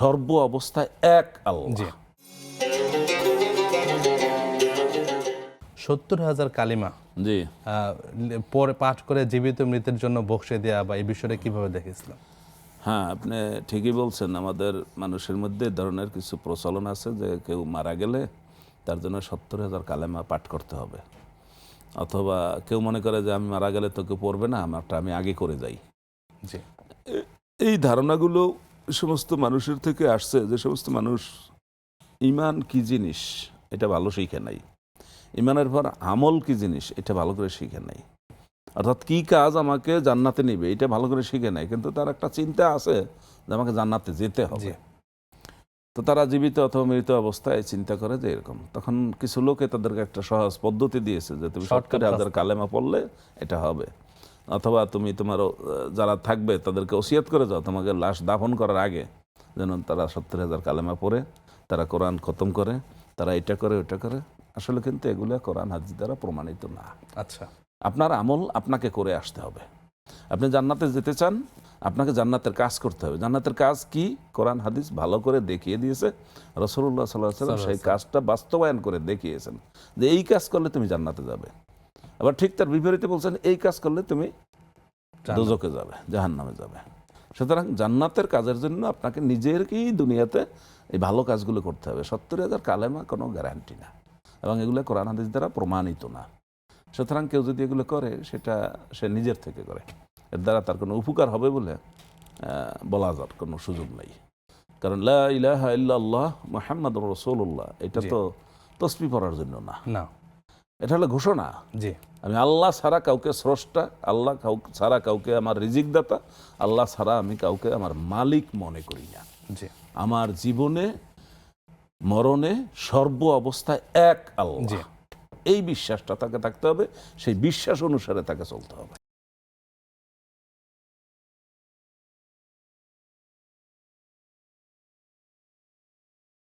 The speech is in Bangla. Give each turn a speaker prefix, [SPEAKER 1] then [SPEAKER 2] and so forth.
[SPEAKER 1] সর্ব অবস্থায় এক আল্লাহ।
[SPEAKER 2] 70,000 কালিমা
[SPEAKER 1] জি
[SPEAKER 2] পরে পাঠ করে জীবিত মৃতের জন্য বকশে দেওয়া বা এই বিষয়টা কিভাবে দেখে ইসলাম?
[SPEAKER 1] হ্যাঁ, আপনি ঠিকই বলছেন। আমাদের মানুষের মধ্যে এ ধরনের কিছু প্রচলন আছে যে কেউ মারা গেলে তার জন্য 70,000 কালেমা পাঠ করতে হবে, অথবা কেউ মনে করে যে আমি মারা গেলে তো কেউ পড়বে না, আমারটা আমি আগে করে যাই।
[SPEAKER 2] জি
[SPEAKER 1] এই ধারণাগুলো সমস্ত মানুষের থেকে আসছে, যে সমস্ত মানুষ ইমান কি জিনিস এটা ভালো শিখে নাই, ইমানের পর আমল কি জিনিস এটা ভালো করে শিখে নাই, অর্থাৎ কি কাজ আমাকে জান্নাতে নিবে এটা ভালো করে শিখে নাই, কিন্তু তার একটা চিন্তা আছে যে আমাকে জান্নাতে যেতে হবে। তো তারা জীবিত অথবা মৃত অবস্থায় চিন্তা করে যে এরকম, তখন কিছু লোকে তাদেরকে একটা সহজ পদ্ধতি দিয়েছে যে তুমি
[SPEAKER 2] Shortcut
[SPEAKER 1] 70,000 কালেমা পড়লে এটা হবে, অথবা তুমি তোমার যারা থাকবে তাদেরকে ওসিয়ত করে যাও তোমাকে লাশ দাফন করার আগে যেন তারা 70,000 কালেমা পড়ে, তারা কোরআন খতম করে, তারা এটা করে ওটা করে। আসলে কিন্তু এগুলো কোরআন হাদিস দ্বারা প্রমাণিত না।
[SPEAKER 2] আচ্ছা,
[SPEAKER 1] আপনার আমল আপনাকে করে আসতে হবে। আপনি জান্নাতে যেতে চান, আপনাকে জান্নাতের কাজ করতে হবে। জান্নাতের কাজ কি কোরআন হাদিস ভালো করে দেখিয়ে দিয়েছে, রাসূলুল্লাহ সাল্লাল্লাহু আলাইহি ওয়াসাল্লাম সেই কাজটা বাস্তবায়ন করে দেখিয়েছেন যে এই কাজ করলে তুমি জান্নাতে যাবে। আবার ঠিক তার বিপরীতে বলছেন এই কাজ করলে তুমি দোজখে যাবে, জাহান্নামে যাবে। সুতরাং জান্নাতের কাজের জন্য আপনাকে নিজেরকেই দুনিয়াতে এই ভালো কাজগুলো করতে হবে। 70,000 কালেমা কোনো গ্যারান্টি না, এবং এগুলো কোরআন হাদিস দ্বারা প্রমাণিত না। সুতরাং কেউ যদি এগুলো করে সেটা সে নিজের থেকে করে, এর দ্বারা তার কোনো উপকার হবে বলে বলা যার কোনো সুযোগ নেই। কারণ লা ইলাহা ইল্লাল্লাহ মুহাম্মাদুর রাসূলুল্লাহ এটা তো তসবিহ পড়ার জন্য না,
[SPEAKER 2] না
[SPEAKER 1] এটা হলো ঘোষণা।
[SPEAKER 2] জি
[SPEAKER 1] আমি আল্লাহ ছাড়া কাউকে স্রষ্টা, আল্লাহ ছাড়া কাউকে আমার রিজিকদাতা, আল্লাহ ছাড়া আমি কাউকে আমার মালিক মনে করি না।
[SPEAKER 2] জি
[SPEAKER 1] আমার জীবনে মরণে সর্ব অবস্থায় এক আল্লাহ, এই বিশ্বাসটা তাকে থাকতে হবে, সেই বিশ্বাস অনুসারে তাকে চলতে হবে।